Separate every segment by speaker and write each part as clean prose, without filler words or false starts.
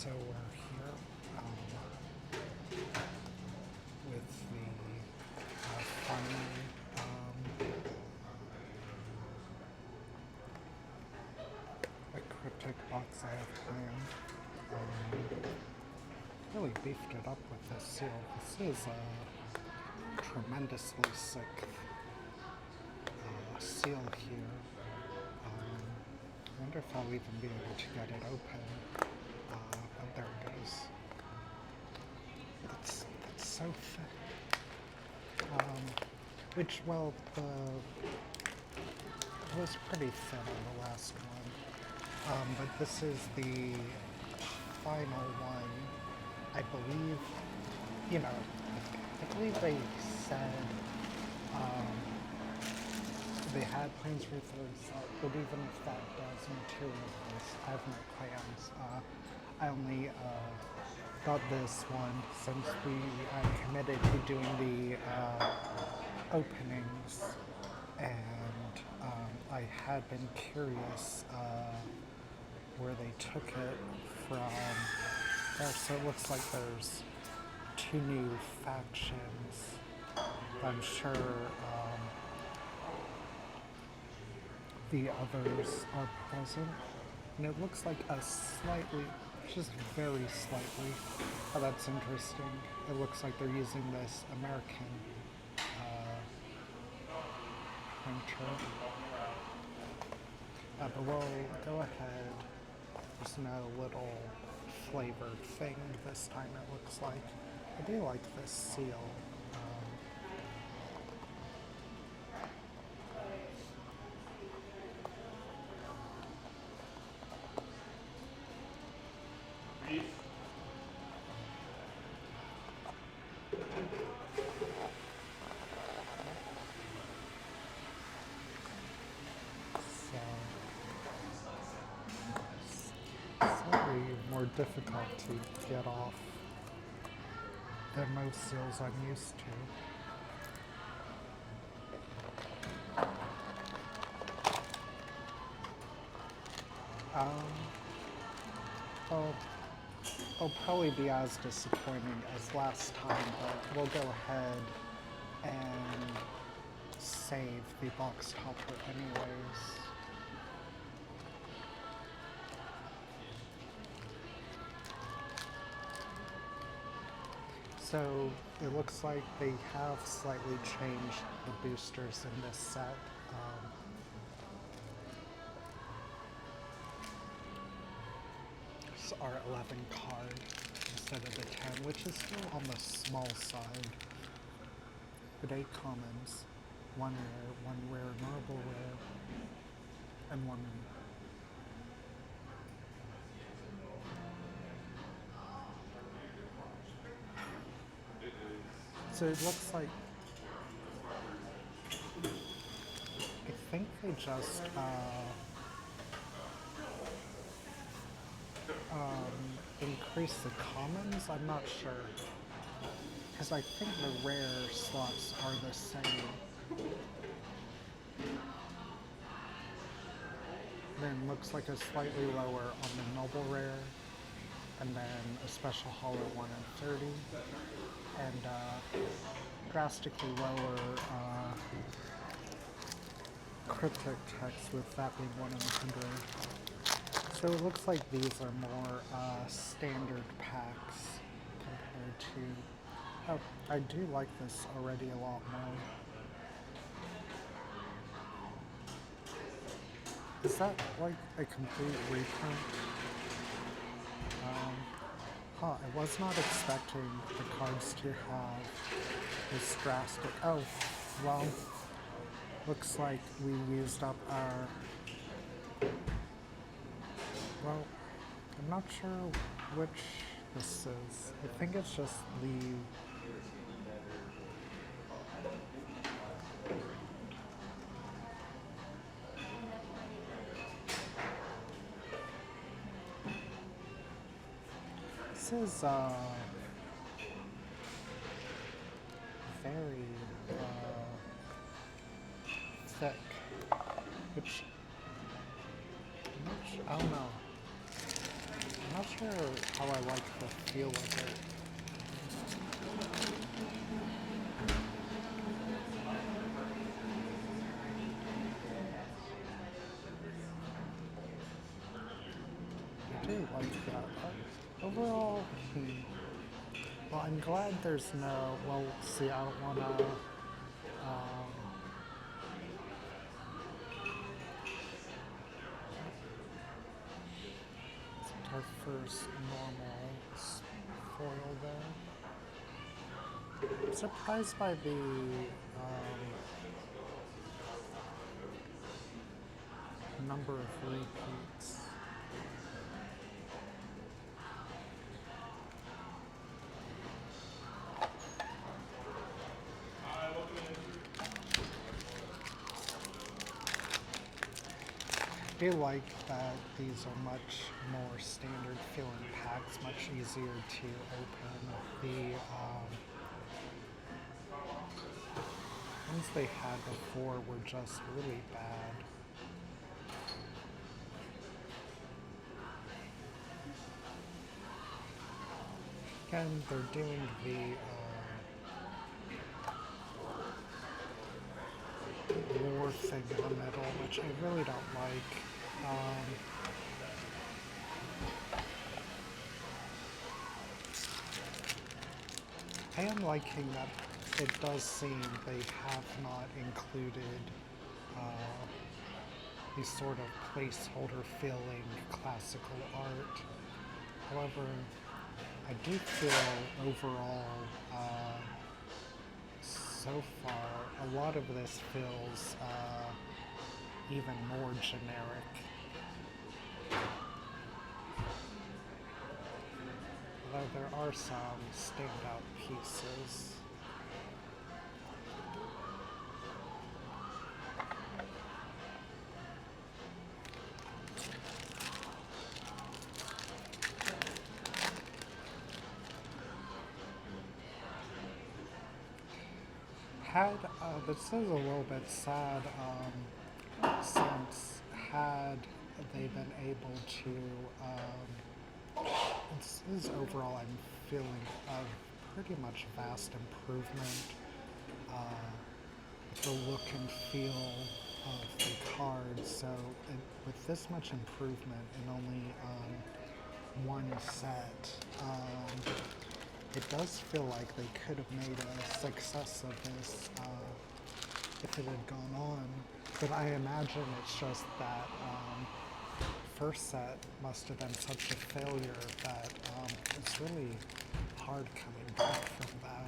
Speaker 1: So we're here with the final Kryptik box I have planned. Really beefed it up with this seal. This is a tremendously sick seal here. I wonder if I'll even be able to get it open. But there it is. It's so thick. Which, well, it was pretty thin on the last one. But this is the final one. I believe, I believe they said they had plans for a third set, but even if that does materialize, I have no plans. I only got this one since I committed to doing the openings, and I had been curious where they took it from there. So it looks like there's 2 new factions. I'm sure the others are present, and it looks like a slightly, just very slightly. Oh, that's interesting. It looks like they're using this American printer. But we'll go ahead. There's no little flavored thing this time, it looks like. I do like this seal. Slightly more difficult to get off than most seals I'm used to. It'll probably be as disappointing as last time, but we'll go ahead and save the box topper anyways. So it looks like they have slightly changed the boosters in this set. It's our 11 card instead of the 10, which is still on the small side. But 8 commons, 1 rare, normal rare, and 1 So it looks like, I think they just increase the commons. I'm not sure, because I think the rare slots are the same. Then looks like a slightly lower on the noble rare, and then a special hollow 1 in 30, and drastically lower Kryptik text, with that being 1 in 100. So it looks like these are more standard packs compared to. Oh, I do like this already a lot more. Is that like a complete reprint? I was not expecting the cards to have this drastic. Oh, well, looks like we used up our. Well, I'm not sure which this is. I think it's just the. This is very thick, which I don't know. I'm not sure how I like the feel of it. I do like that. Overall, well, I'm glad there's no. Well, see, I don't want to. Our first normal foil there. I'm surprised by the number of repeats. I feel like that these are much more standard feeling packs, much easier to open. The ones they had before were just really bad. Again, they're doing the war thing in the middle, which I really don't like. I am liking that it does seem they have not included these sort of placeholder filling classical art. However, I do feel overall, so far, a lot of this feels even more generic. Although there are some standout pieces. This is a little bit sad, since had they been able to, this is overall I'm feeling a pretty much vast improvement with the look and feel of the cards. So with this much improvement in only one set, it does feel like they could have made a success of this if it had gone on. But I imagine it's just that first set must have been such a failure that it's really hard coming back from that.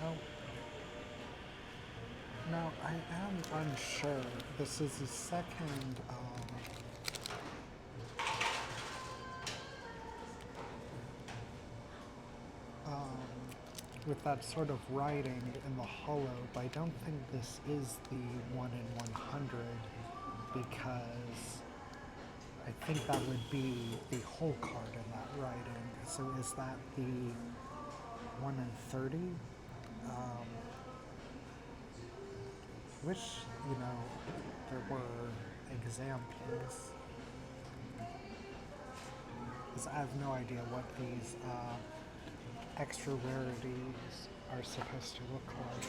Speaker 1: Oh, now I am unsure. This is the second with that sort of writing in the hollow, but I don't think this is the 1 in 100 because I think that would be the whole card in that writing. So is that the 1 in 30? Wish, there were examples. Because I have no idea what these extra rarities are supposed to look like.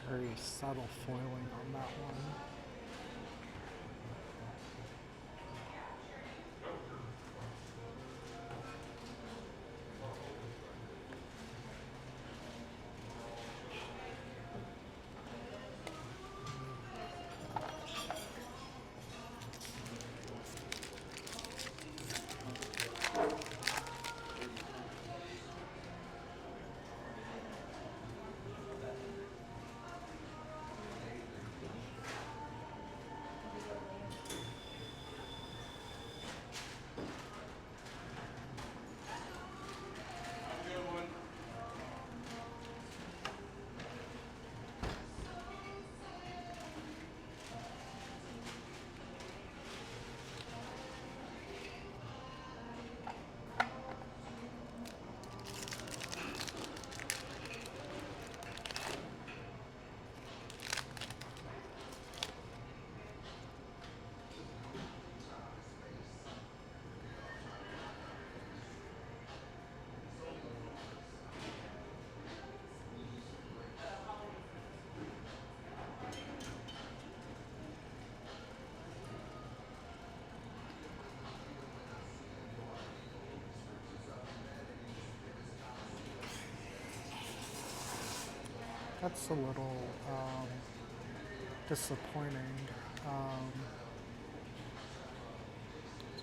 Speaker 1: Very subtle foiling on that one. That's a little disappointing. Um,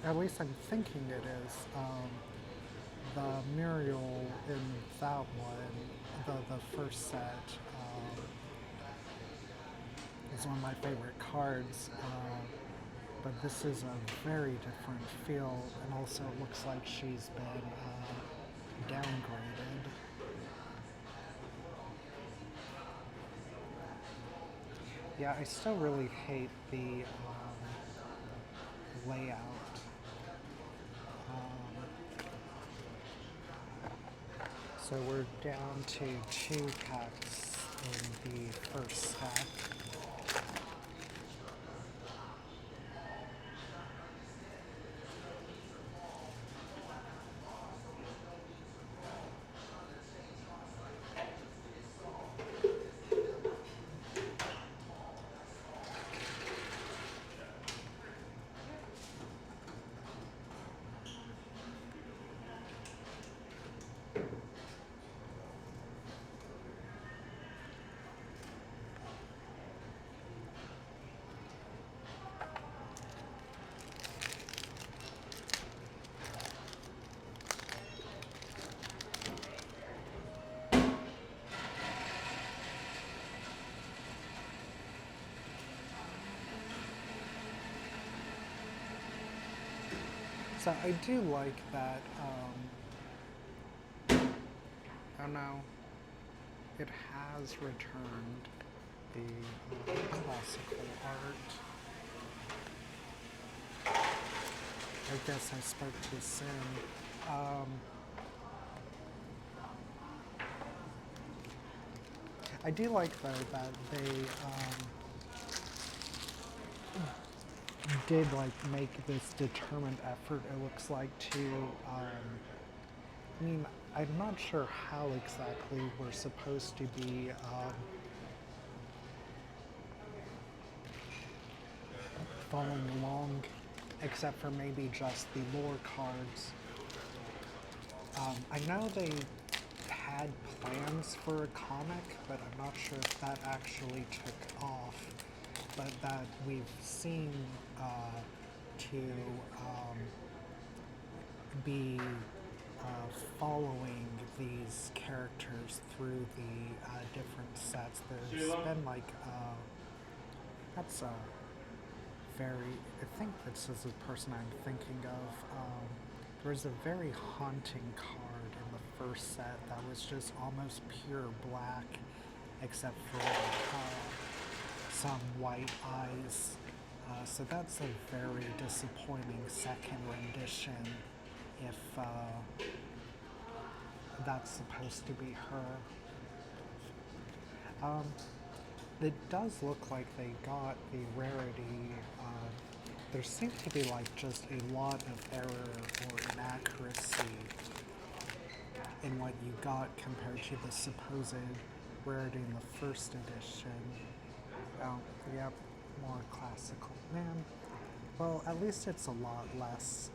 Speaker 1: at least I'm thinking it is. The Muriel in that one, the first set, is one of my favorite cards. But this is a very different feel, and also it looks like she's been downgraded. Yeah, I still really hate the layout. So we're down to 2 packs in the first stack. So I do like that, oh no, it has returned the classical art. I guess I spoke too soon. I do like though that they did like make this determined effort, it looks like, to I mean, I'm not sure how exactly we're supposed to be following along, except for maybe just the lore cards. I know they had plans for a comic, but I'm not sure if that actually took off. But that we've seen to be following these characters through the different sets. There's been like, that's a very, I think this is the person I'm thinking of. There's a very haunting card in the first set that was just almost pure black, except for some white eyes. So that's a very disappointing second rendition if that's supposed to be her. It does look like they got the rarity. There seems to be like just a lot of error or inaccuracy in what you got compared to the supposed rarity in the first edition. Oh, yep, more classical. Man, well, at least it's a lot less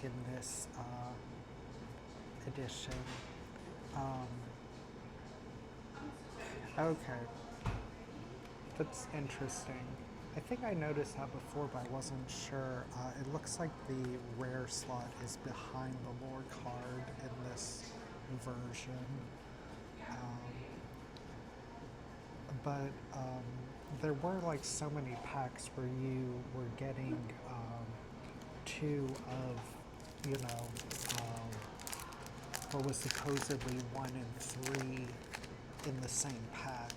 Speaker 1: in this edition. Um, okay, that's interesting. I think I noticed that before, but I wasn't sure. It looks like the rare slot is behind the lore card in this version. Um, but there were like so many packs where you were getting two of, you know, what was supposedly 1 and 3 in the same pack.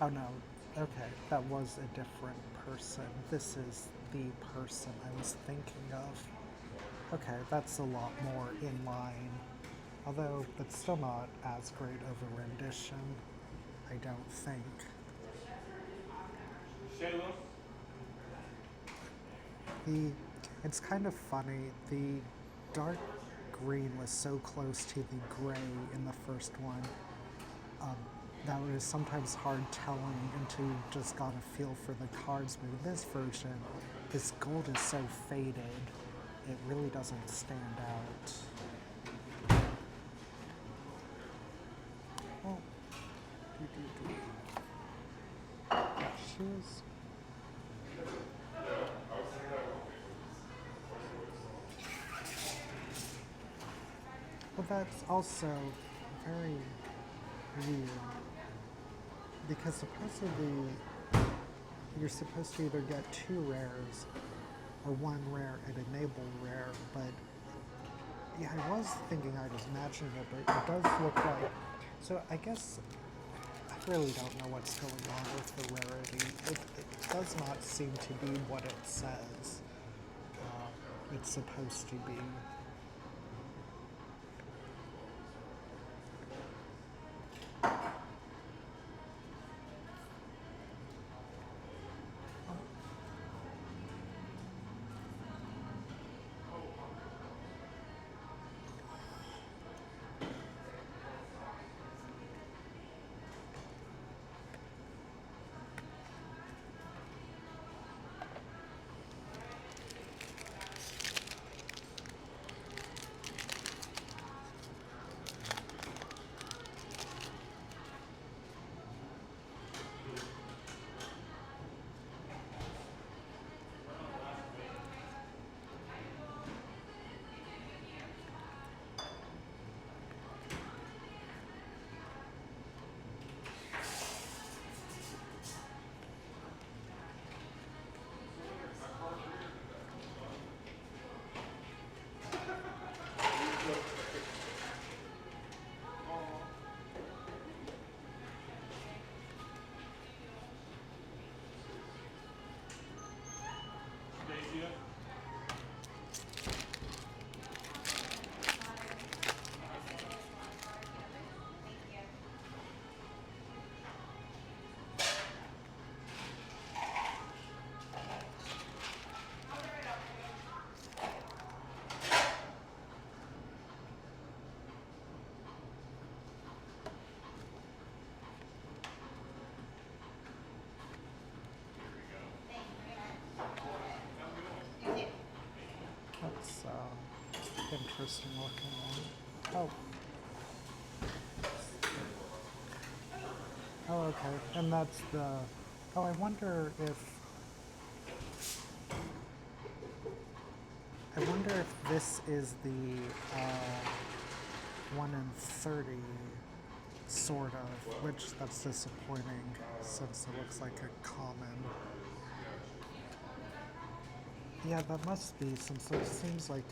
Speaker 1: Oh no, okay, that was a different person. This is the person I was thinking of. Okay, that's a lot more in line. Although it's still not as great of a rendition, I don't think. The it's kind of funny. The dark green was so close to the gray in the first one that it was sometimes hard telling until you just got a feel for the cards. But in this version, this gold is so faded, it really doesn't stand out. Well, got shoes. Well, that's also very weird because supposedly you're supposed to either get 2 rares or 1 rare and enable rare, but yeah, I was thinking I was matching it, but it does look like. So I guess I really don't know what's going on with the rarity. It does not seem to be what it says it's supposed to be. That's interesting looking one. Oh, okay. And that's the. Oh, I wonder if. I wonder if this is the 1 in 30, sort of, which that's disappointing since it looks like a common. Yeah, that must be since it seems like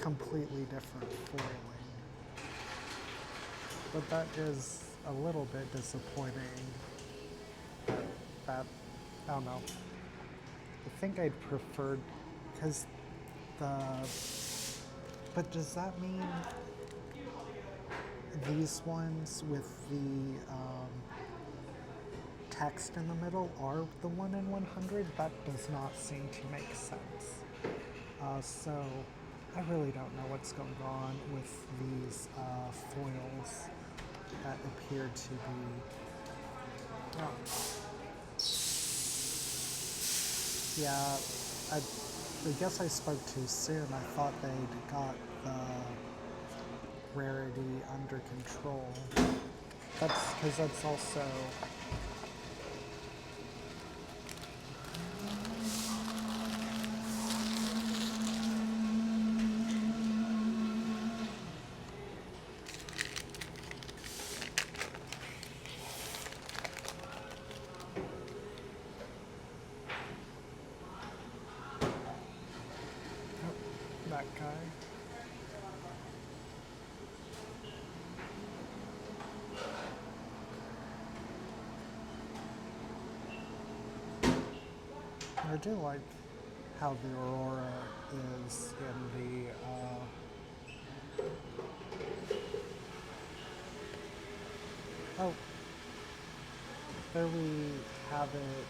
Speaker 1: completely different foiling. But that is a little bit disappointing. That I don't know. I think I'd preferred because the But does that mean these ones with the text in the middle are the 1 in 100? That does not seem to make sense. So I really don't know what's going on with these foils that appear to be. Oh, yeah, I guess I spoke too soon. I thought they'd got the rarity under control. That's because that's also. Oh, that guy. I do like how the aurora is in the. Oh, there we have it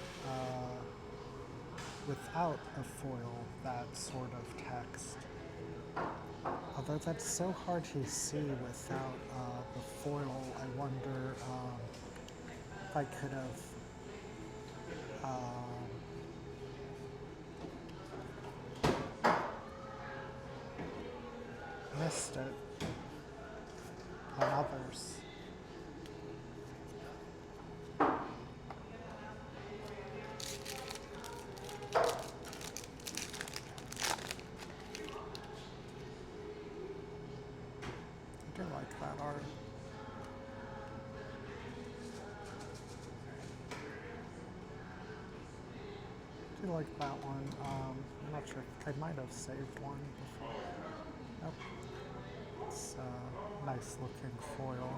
Speaker 1: without a foil, that sort of text. Although that's so hard to see without the foil, I wonder if I could have missed it on others. I do like that art. I do like that one. I'm not sure. I might have saved one before. Nope. It's a nice looking foil.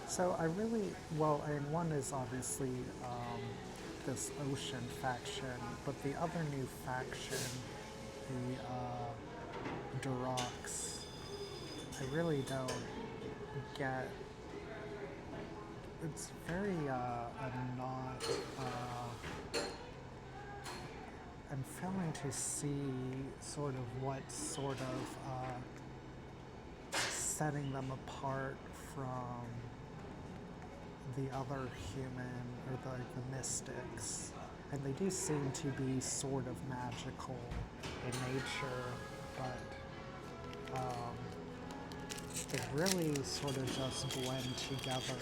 Speaker 1: So I really, well, and one is obviously this ocean faction, but the other new faction, the Durocs, I really don't get. It's very not. I'm failing to see sort of what sort of setting them apart from the other human or the mystics. And they do seem to be sort of magical in nature, but they really sort of just blend together.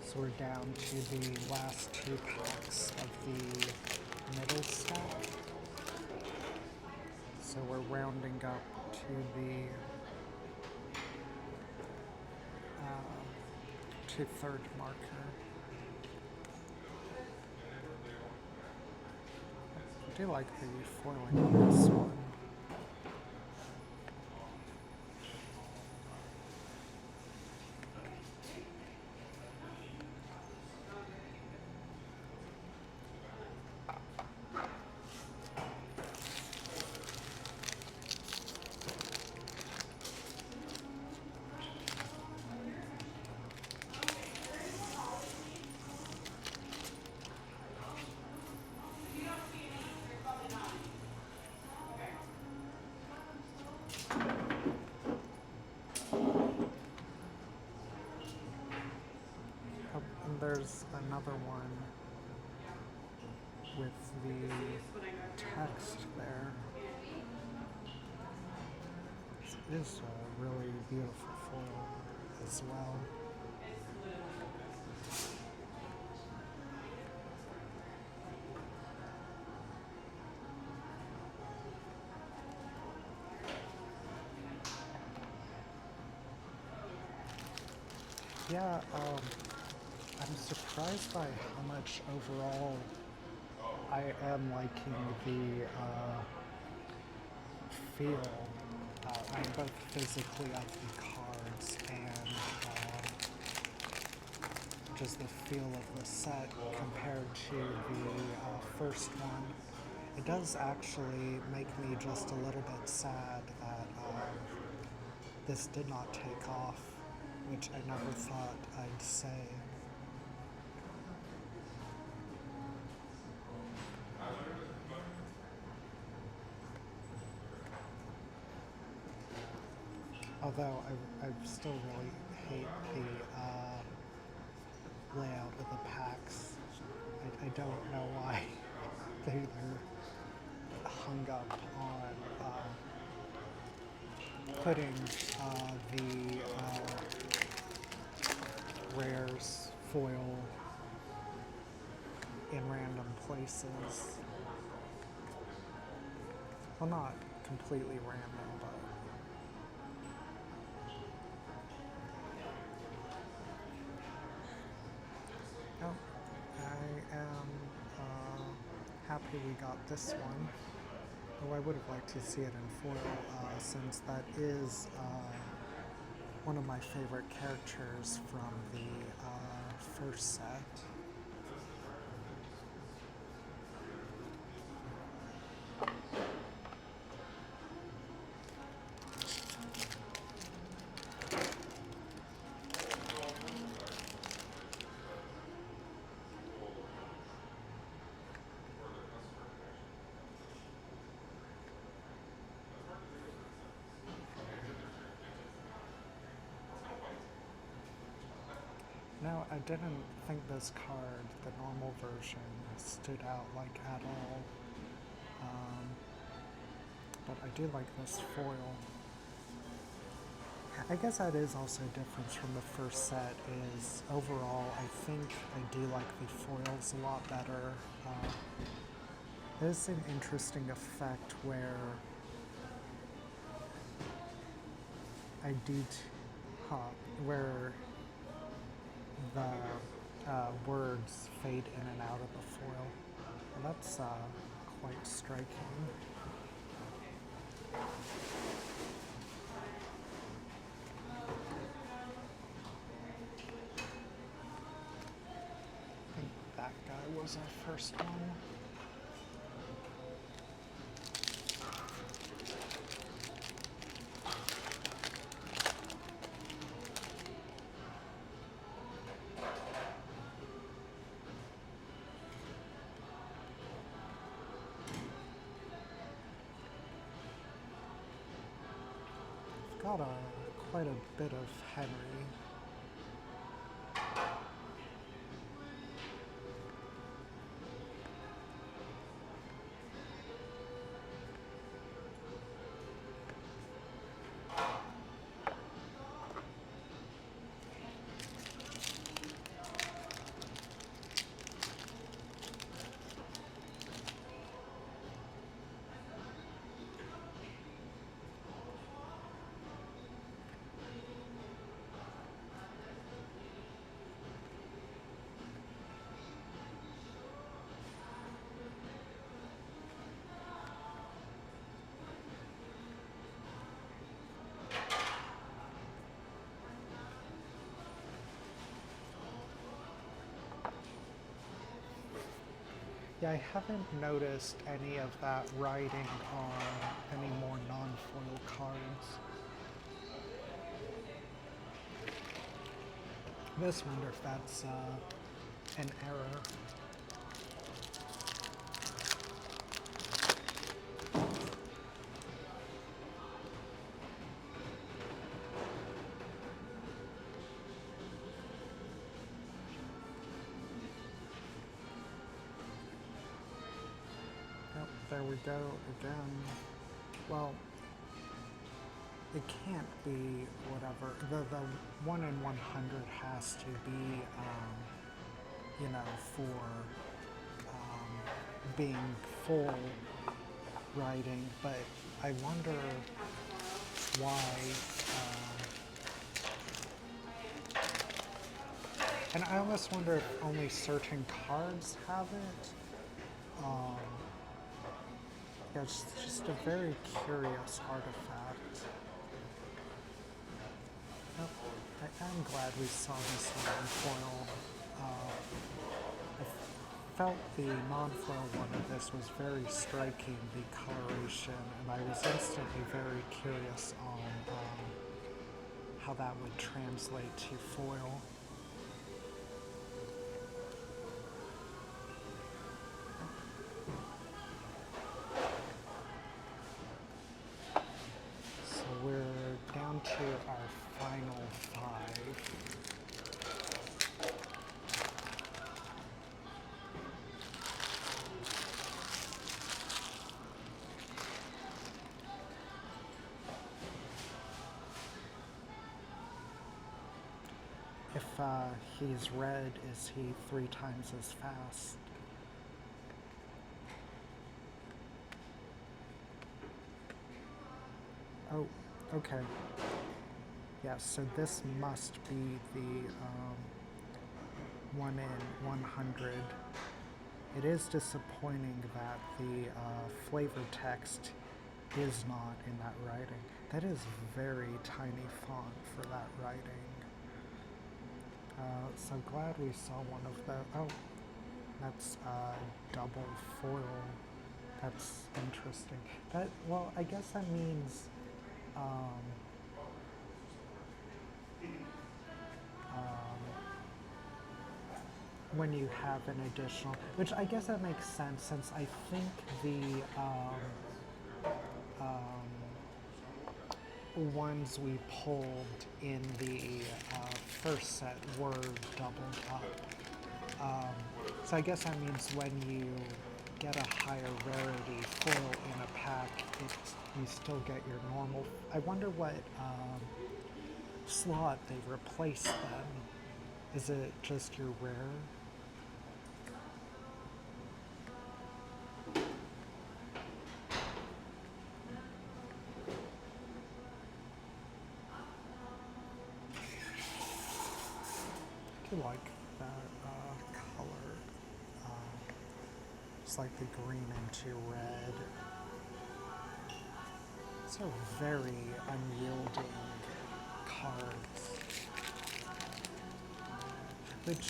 Speaker 1: So we're down to the last 2 packs of the middle stack. So we're rounding up to the third marker. I do like the foiling on this one. there's another one with the text there. It is a really beautiful foil as well. Yeah, I'm surprised by how much overall I am liking the feel, both physically of the cards and just the feel of the set compared to the first one. It does actually make me just a little bit sad that this did not take off, which I never thought I'd say. Although I still really hate the layout of the packs. I don't know why they're hung up on putting the rares foil in random places. Well, not completely random, but oh, I am happy we got this one. Oh, I would have liked to see it in foil, since that is one of my favorite characters from the first set. No, I didn't think this card, the normal version, stood out like at all. But I do like this foil. I guess that is also a difference from the first set is overall I think I do like the foils a lot better. There's an interesting effect where I do where the words fade in and out of the foil. And that's quite striking. I think that guy was our first one. Got quite a bit of Henry. Yeah, I haven't noticed any of that writing on any more non-foil cards. I just wonder if that's an error. there we go again. Well, it can't be whatever. The 1 in 100 has to be, for being full writing, but I wonder why. And I almost wonder if only certain cards have it. Um, yeah, it's just a very curious artifact. Oh, I am glad we saw this one in foil. I felt the non-foil one of this was very striking, the coloration, and I was instantly very curious on how that would translate to foil. So we're down to our final 5. If he's red, is he 3 times as fast? Oh, okay. Yeah, so this must be the 1 in 100. It is disappointing that the flavor text is not in that writing. That is very tiny font for that writing. So glad we saw one of the. Oh, that's double foil. That's interesting. Well, I guess that means um, when you have an additional, which I guess that makes sense since I think the ones we pulled in the first set were doubled up. So I guess that means when you get a higher rarity foil in a pack, you still get your normal. I wonder what slot they replaced them. Is it just your rare? I do like that color. It's like the green into red. It's a very unyielding cards. Which,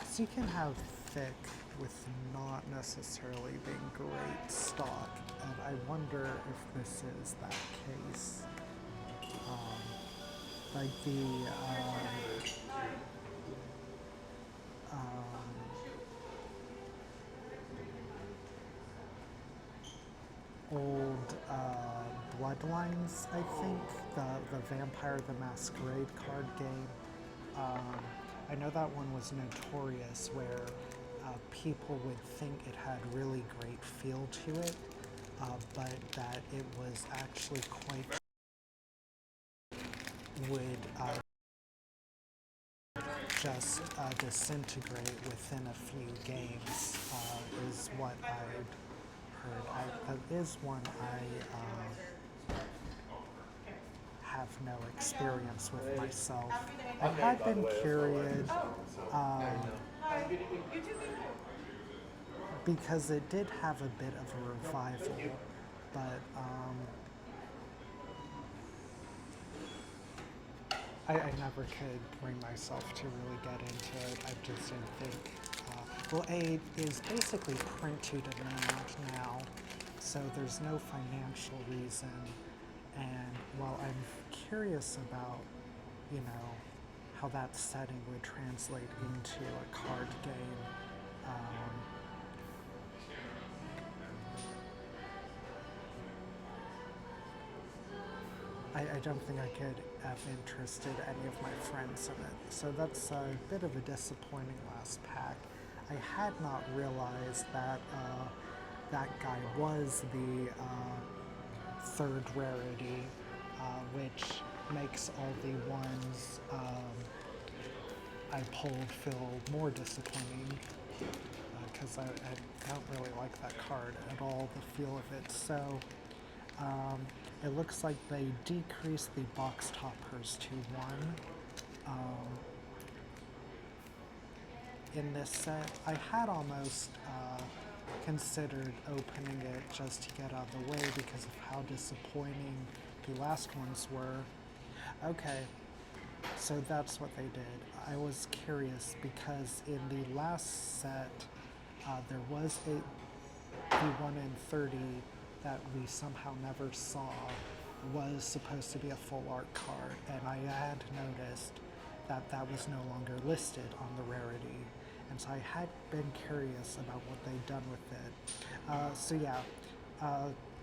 Speaker 1: so you can have thick with not necessarily being great stock, and I wonder if this is that case. Like the old Bloodlines, I think, the Vampire the Masquerade card game. I know that one was notorious where people would think it had really great feel to it, but that it was actually quite would just disintegrate within a few games, is what I've heard. That is one I have no experience with myself. I had been curious because it did have a bit of a revival, but I never could bring myself to really get into it. I just didn't think. Well, A is basically print to demand now, so there's no financial reason. And while I'm curious about, how that setting would translate into a card game, I don't think I could have interested any of my friends in it. So that's a bit of a disappointing last pack. I had not realized that that guy was the third rarity, which makes all the ones I pulled feel more disappointing because I don't really like that card at all, the feel of it. So it looks like they decreased the box toppers to one. In this set, I had almost considered opening it just to get out of the way because of how disappointing the last ones were. Okay, so that's what they did. I was curious because in the last set, there was the 1 in 30 that we somehow never saw was supposed to be a full art card, and I had noticed that that was no longer listed on the rarity, and so I had been curious about what they'd done with it. So yeah,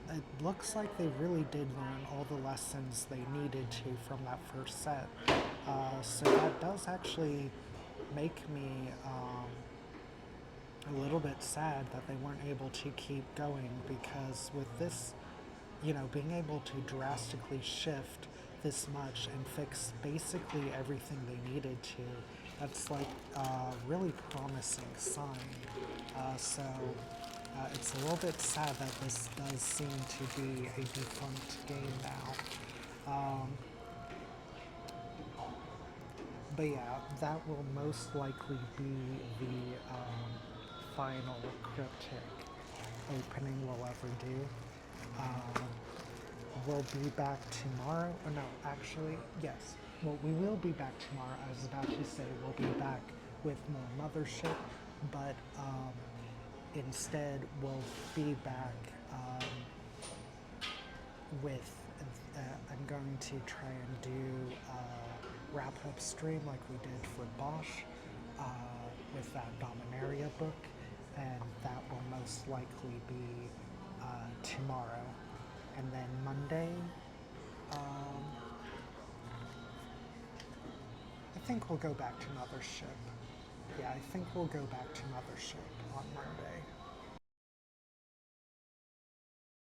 Speaker 1: it looks like they really did learn all the lessons they needed to from that first set. So that does actually make me a little bit sad that they weren't able to keep going because with this, being able to drastically shift this much and fix basically everything they needed to, that's like a really promising sign. It's a little bit sad that this does seem to be a defunct game now. But yeah, that will most likely be the final Kryptik opening we'll ever do. Um, we'll be back tomorrow. Oh no, actually, yes. Well, we will be back tomorrow. I was about to say we'll be back with more Mothership, but instead we'll be back with. I'm going to try and do a wrap-up stream like we did for Bosch with that Dominaria book, and that will most likely be tomorrow. And then Monday, I think we'll go back to Mothership. Yeah, I think we'll go back to Mothership on Monday.